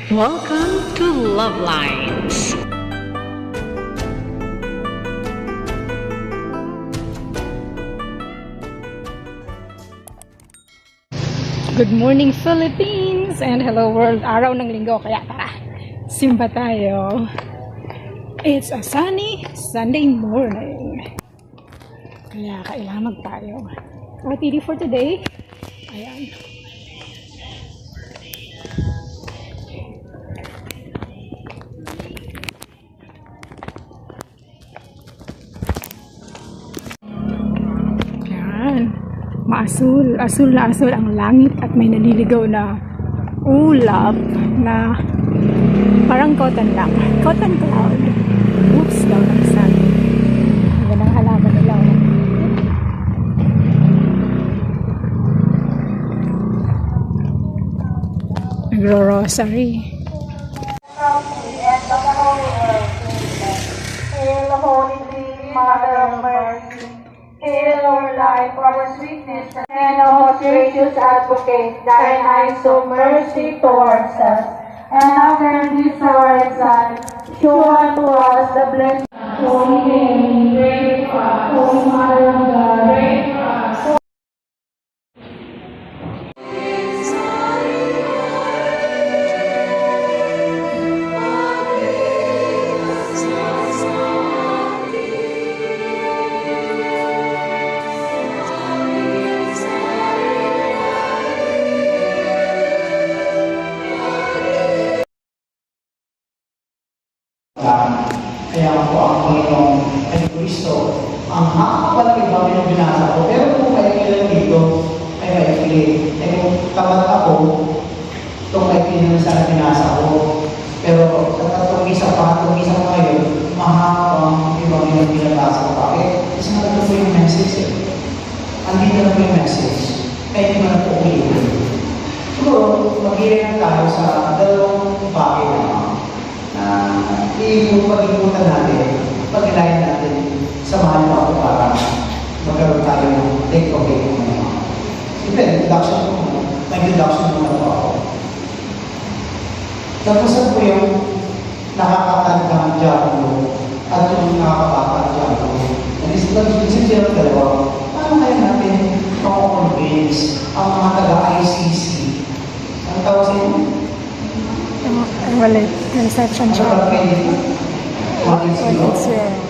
Welcome to Love Lines. Good morning Philippines and hello world. Araw ng linggo kaya tara, simba tayo. It's a sunny Sunday morning. Kaya kailangan tayo. Activity for today. Ayan. Maasul, asul na asul ang langit at may naliligaw na ulap na parang cotton lang. Cotton cloud. Oops, daw ng sun. Ang ganang halaman nila. Nagro-rosary. Hail, Holy Mother of Mercy. Hail our life, our sweetness, and our gracious advocate, thine eyes of mercy towards us. And after this our exile, show unto us the blessing. Holy Name, pray for us. Holy Mother of God, pray for us. Kaya ako ang Panginoong Kristo. Ang hapapalagi ba yung binasa ko? Pero kung kailangan dito, ay maikili. Eh kung tamat ako, itong maikili naman sana binasa ko. Pero sa itong isa pa ngayon, mahapang ibang yung binabasa ko. Bakit? Kasi nandito po yung message eh. Andito na po yung message. Kaya hindi mo na po ulitin. Siguro, mag-iilan tayo sa dalawang bagay naman. Yung pag-iputan natin, pag-ilayan natin, samahan mo ako para magkaroon tayo ng take-away ko muna. Siyempre, may introduction muna po ako. Tapusan po yung nakakatandang diablo at yung nakakabatang diablo. Isip siya ng dalawa, paano kaya natin makakonvince ang mga taga-ICC? Ang tawag sa inyo? Wallet, reception shop.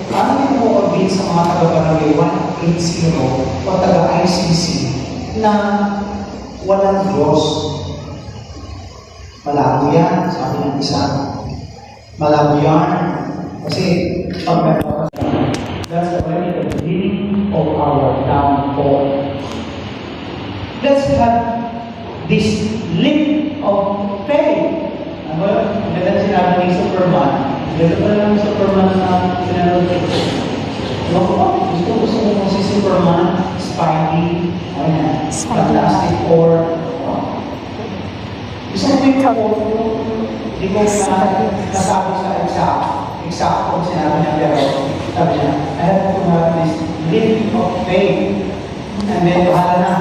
Paano yung mo-convince sa mga taga-barangay 180 o taga-ICC na walang Diyos? Malabo yan, sabi ng isa. Malabo yan. Kasi, that's the very beginning of our downfall. Let's have this leap of faith. Ano yun? Ang ganda sinabi ni Superman. Ganda pa lang ng Superman na sinanood ko. Gusto mo si Superman, Spidey, Fantastic Four. Gusto mo yung photo, hindi ko nasabi sa exact kung sinabi niya, pero sabi niya, I have to have this leap of faith. And then, bahala na.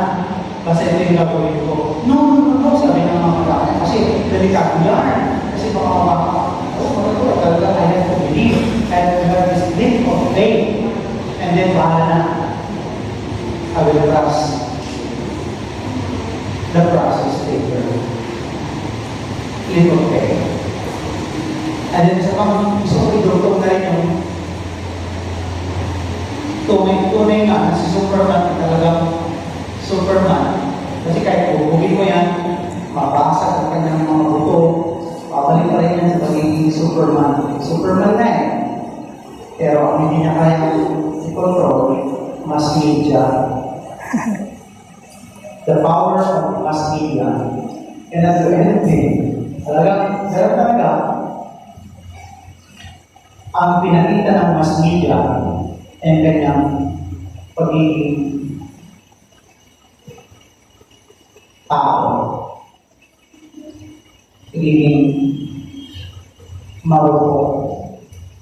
Basta ito yung gagawin ko. No, sabi ng mga kapatid. Kasi delikado yan. Kasi baka talaga I have to believe and to have this leap of faith. And then bahala na. I will trust the process later. Leap of faith. And then sa mga gusto ko idurtong na rin yung tunay nga si Superman talagang Superman. Kasi kahit bubugin mo yan, mabasag ang kanyang mga buto, pabalik pa rin yan sa pagiging Superman. Superman na eh. Pero ang hindi niya kaya i-control, mass media. The power of mass media cannot do anything. Talagang talaga, ang pinakita ng mass media and kanyang pagiging tao, pagiging marupok,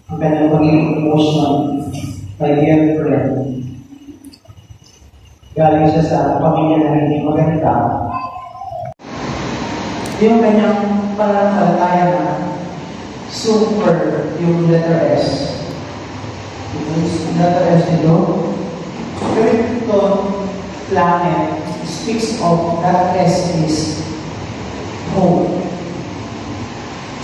ang kanyang pagiging emotion, my dear friend. Galing siya sa pamilya na hindi maganda. yung kanyang pananampalataya na super yung letter S. Yung letter S nito, Krypton planet speaks of that S is hope.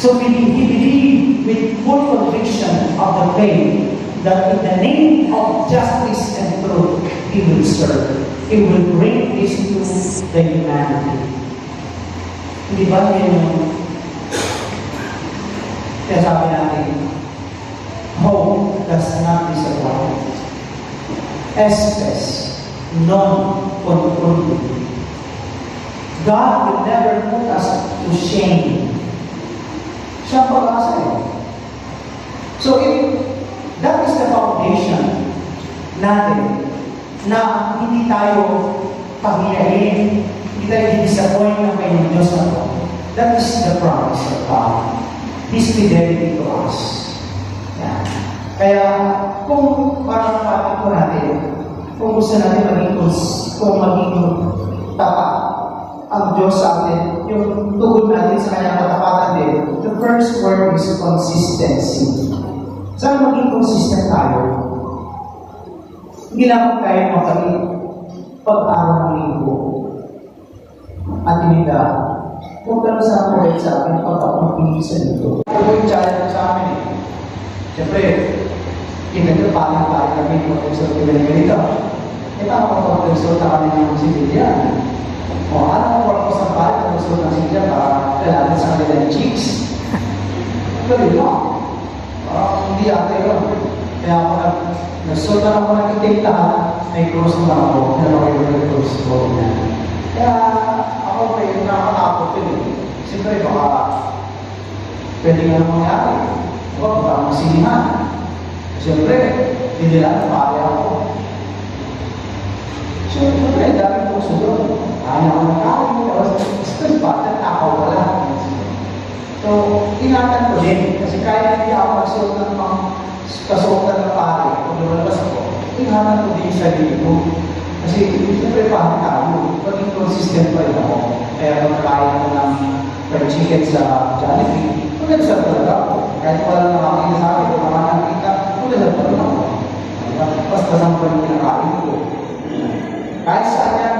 So he believed with full conviction of the faith that in the name of justice and truth, he will serve. He will bring this to the humanity. Hindi ba yan yung kaya sabi natin, hope does not disappoint. Espes, non-conformity. God will never put us to shame. Siya ang pag-asa eh. So if that is the foundation natin, na hindi tayo panghiyain, hindi tayo disappoint ng kanyang Diyos na ito. That is the promise of God. His fidelity to us. Yan. Kaya, kung parang topic ko natin, kung gusto natin maging tapat ang Diyos sa atin, yung tugod natin sa kanyang katapatan din, the first word is consistency. Saan maging consistent tayo? Hindi lang tayo makalit pag-araw ng linggo at tinida. Kung gano'n sa akin sa akin, pagkakapagpili sa dito. Ito yung challenge sa amin eh. Siyempre, kinagyo parang kami mag-result ko ganyan ganito. E paano mag-result na kami ng civilian? O ano ang purpose ng parang mag-result ng civilian para kailangan sa kanilang chicks? Ganun lang. Hindi ate yun. Kaya ako nag-result na ako nakitig lahat, may cross na ako, nalaway ko yung cross ko. Kaya ako may nakakatakot yun eh. Siyempre baka pwede nga naman mangyari. Baka masinihan. Siyempre, hindi lang pare ako. Siyempre, dami po sunod. Kaya ako nakain. Tapos bata, takaw pala. So, ingatan ko din. Kasi kaya hindi ako magsuot ng mga kasuotan ng pare. Kung lumalabas ako, ingatan ko din sa sarili ko. Kasi, siyempre, pare tayo. Paging consistent pa rin ako. Kaya kung kaya ko ng fried chicken sa Jollibee, magandasal talaga ako. Kahit wala nakakita sa akin, kung nakakita, magandasal talaga ako. Basta saan pa yung kinakain ko. Kahit saan yan,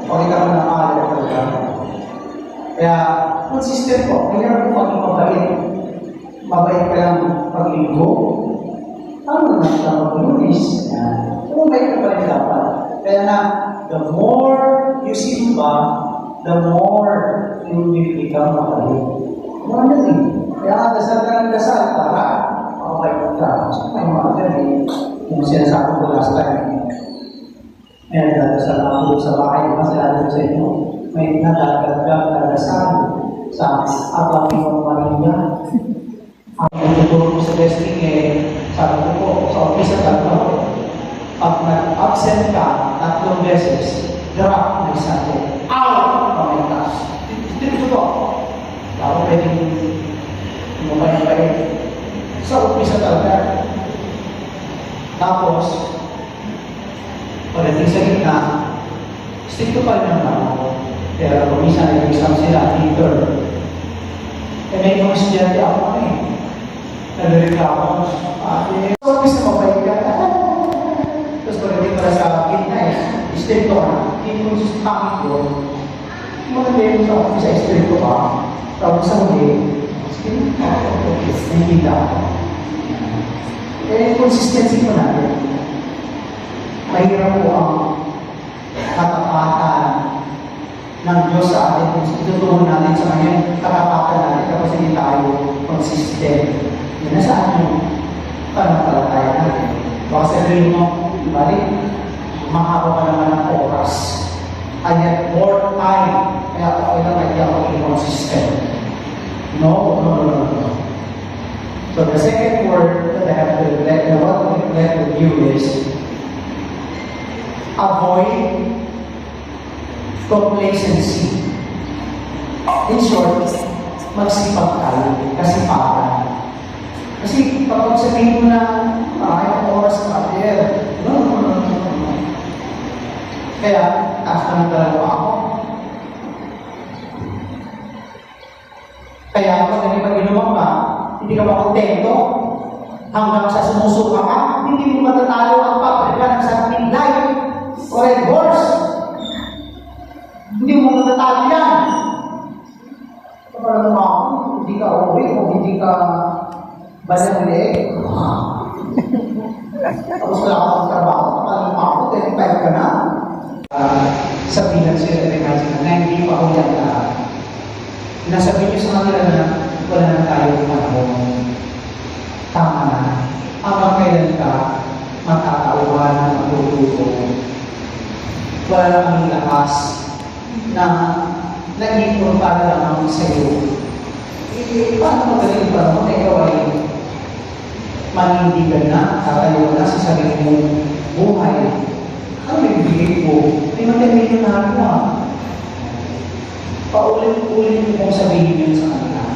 pakita ko na makalaga talaga. Kaya, consistent po. Kaya kung maging mabait, mabait ka lang pag-linggo, ano na siya mag-lunis? Mabait ka pa rin dapat. Kaya na, the more you simba, the more you will become mabait. Mga natin. Kaya dasal ka ng dasal para makapagod ka. So, may mga natin yung sinasabi ko last time. And dasal ako sa bahay, masalabi ko sa inyo, may nadagdag na dasal sa Apamimang Maria. Ang tutulong ko sa testing sabi ko po, sa office at tatlo, pag nag-absent ka 3 beses, drop may subject. Out! Pamitas. Dito po. Ako pwedeng lumay-lumay sa office at tatlo. Tapos, pagdating sa gitna, stick to pa rin ang tao. Pero kung minsan nag-exam sila, intern. May mga estudyante ako nag-reklamo. So, office na mabait ka. Tapos pagdating para sa gitna stick to na. Hindi mo sa pangit ko. Maganda yung sa office ay stick to pa. Tapos sa huli, sige, nakikita ako. Consistency po natin. Mahirap po ang katapatan ng Diyos sa atin kung itutuon natin sa kanyang katapatan natin kapag hindi tayo consistent. Yun na saan yung pananampalataya natin. Baka sabihin mo, balik, mahaba pa naman ang oras. I have more time, kaya okay lang hindi ako inconsistent. No. So the second word that I have to let with you is avoid complacency. In short, magsipag tayo, kasipagan. Kasi kapag sabihin mo na ang oras sa pader, no. Kaya, taas na ng dalawa ako. Kaya kapag nakipag-inuman ka, hindi ka makontento. Hanggang sa sumusuka ka, hindi mo matatalo ang paprika ng something light or red horse. Hindi mo matatalo yan. Kapag hindi ka uwi o hindi ka balang-leg, tapos wala ka ng trabaho, kapag ako, 35 ka na. Sabihan sila, imagine na hindi pa ako yan na nasabi niyo sa kanila na wala na tayo panahon. Tama na. Habang kailan ka matatauhan, matututo. Wala na kaming lakas na nag-iipon para lamang sa iyo. Paano magaling pa naman? Ikaw ay manindigan na, tatayo na sa sarili mong buhay. Ano yung bigay ko? May matamilyo na ako Paulit-ulit mong sabihin yun sa kanila.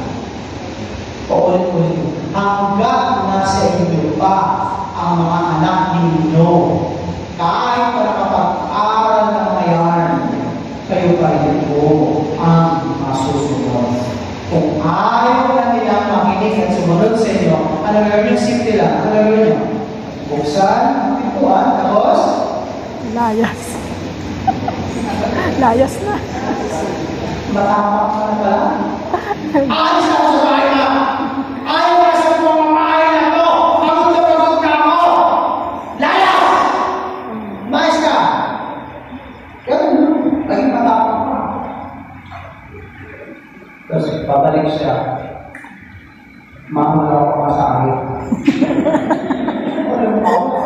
Paulit-ulit. Hanggat nasa inyo pa ang mga anak ninyo, kahit pa nakapag-aral ng mayan, kayo pa rin po ang masusunod. Kung ayaw na nilang makinig at sumunod sa inyo, ano gagawin yung simple lang? Ano gagawin nyo? Buksan, tipuan, tapos? Layas. Layas na. Matapang ka na pala. Alis ako sa bahay na! Ayaw ka sa mga bahay na to! Pagod ka ako! Layas! Mais ka! Ganun, naging matapang ka. Tapos babalik siya. Mahal ako pamasahe.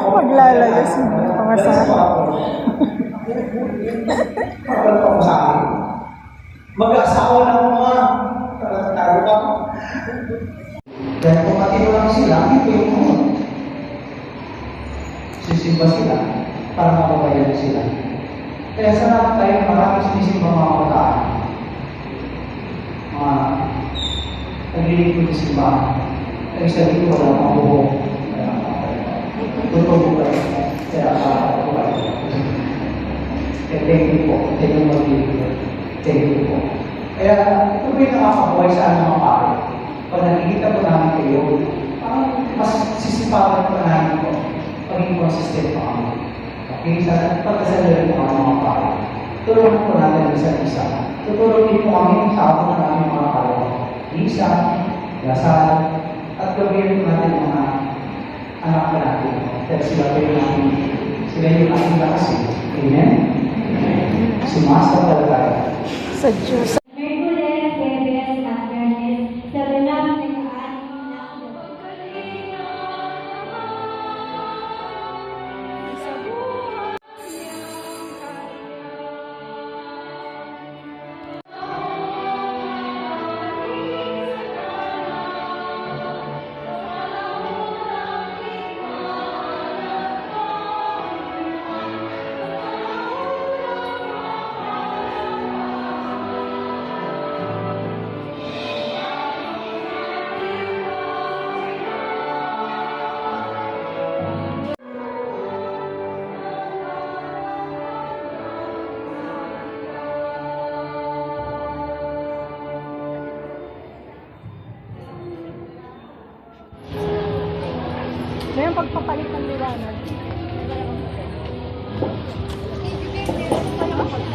Maglalayas mo ang pamasahe. Mahal pamasahe. Mag-asawa lang mga tayo ka. Dahil kung matino lang sila, hindi yung mga. Sisimba sila para mapabayan sila. Kaya sana tayo maraming sinisimba mga kataan. Mga naglilingkod sa simbahan. Kaya sa dito wala mabuhong. Totoo ba? Kaya thank you po. Thank you mag-ibig. Thank you po. Kaya ito po yung nakakabuhay sa ating mga pare. Pag nakikita po namin kayo, mas sisipawan po namin po. Paging consistent po kami. Okay? Sa pagkasaluhin po ang mga pare. Tulungan po natin ang isa't isa. Tutulungan po kami sa ako ng aming mga pare. Isa, lasal, at gawin po natin mga anak po natin. Dahil sila po yung natin. Sila yung ating lakas. Amen? Sumasa pala tayo. Sa Diyos. Merkules, Bebes, at Bernes, sa renang nagaan ng Ngayon pagpapalit ng liwanag.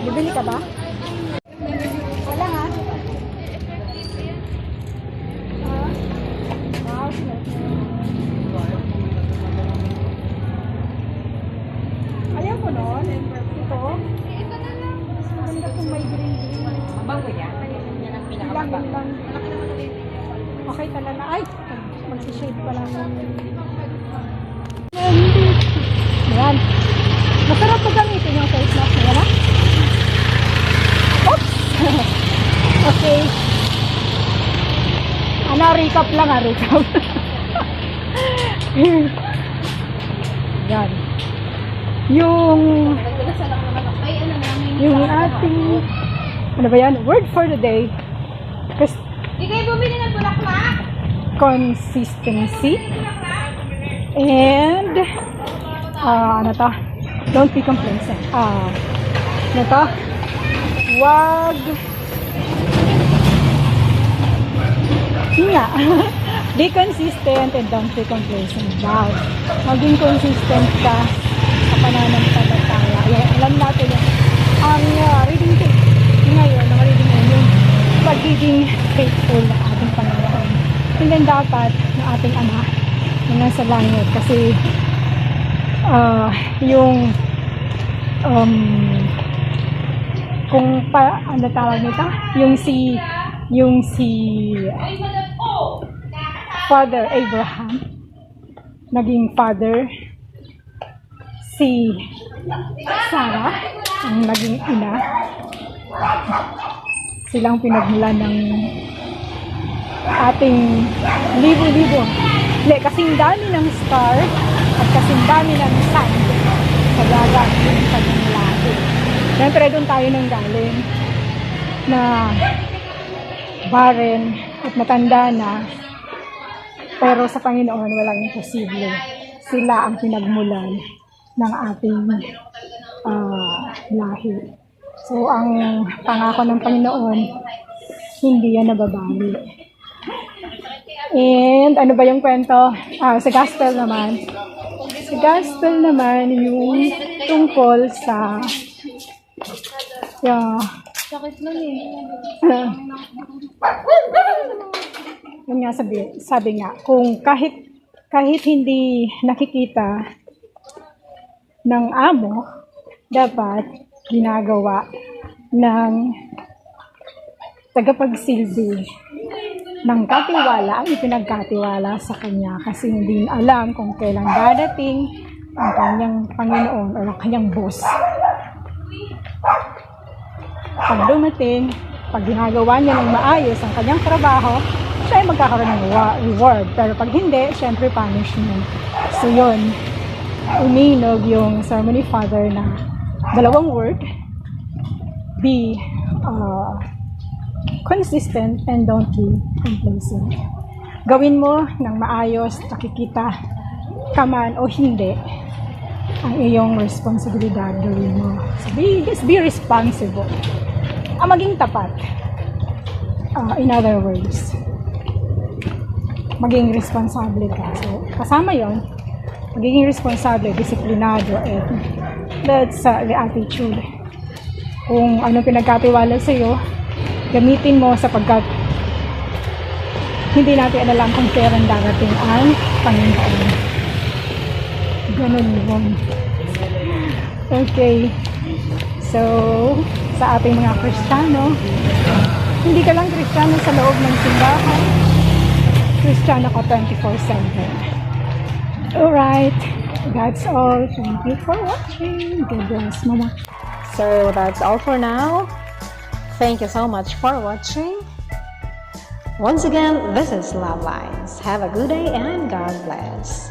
Bibili ka ba? Wala ha? Ayaw ko nun. Ito. Maganda kung may green. Mabango yan. Yan ang pinakabago. Okay talaga. Ay! Mag-shade pa lang. Ayan. Masarap po gamitin yung face mask na yan, oops! Okay. Ano, recap lang recap. Yan. Yung ating, ano ba yan? Word for the day. Di kayo bumili ng bulaklak? Consistency. And ano to? Don't be complacent. Ano to? Yun nga, be consistent and don't be complacent daw. Maging consistent ka sa pananampalataya. Alam natin yun. Ang reading tip ngayon, ang reading ngayon, yung pagiging faithful na ating Panginoon. Hindi dapat ng ating Ama na nasa langit kasi yung kung ano tawag nito? Yung si Father Abraham naging father, si Sarah ang naging ina. Silang pinagmulan ng ating libo-libo. Kasing dami ng star at kasing dami ng sun sa dagat ng kanyang lahi. Siyempre doon tayo nang galing na barren at matanda na, pero sa Panginoon walang imposible. Sila ang pinagmulan ng ating lahi. So ang pangako ng Panginoon, hindi yan nababawi. And ano ba yung kwento? Sa gospel naman. Sa gospel naman yung tungkol sa Sakit lang eh. yun nga sabi nga, kung kahit hindi nakikita ng amo, dapat ginagawa ng tagapagsilbi ng katiwala ang ipinagkatiwala sa kanya kasi hindi alam kung kailan dadating ang kanyang Panginoon o ang kanyang boss. Pag dumating, pag ginagawa niya ng maayos ang kanyang trabaho, siya ay magkakaroon ng reward. Pero pag hindi, syempre punishment. So yun, uminog yung sermon ni Father na dalawang word, be consistent and don't be complacent. Gawin mo ng maayos, nakikita ka man o hindi, ang iyong responsibilidad gawin mo. So just be responsible. Maging tapat. In other words, maging responsable ka. So, kasama yon, magiging responsable, disiplinado, and that's the attitude. Kung ano pinagkatiwala sa iyo, gamitin mo sapagkat hindi natin alam kung kailan darating ang Panginoon. Ganun yun. Okay. So, sa ating mga Kristiyano, hindi ka lang Kristiyano sa loob ng simbahan. Kristiyano ka 24/7. Alright. That's all. Thank you for watching. God bless, Mama. So that's all for now. Thank you so much for watching. Once again, this is Love Lines. Have a good day and God bless.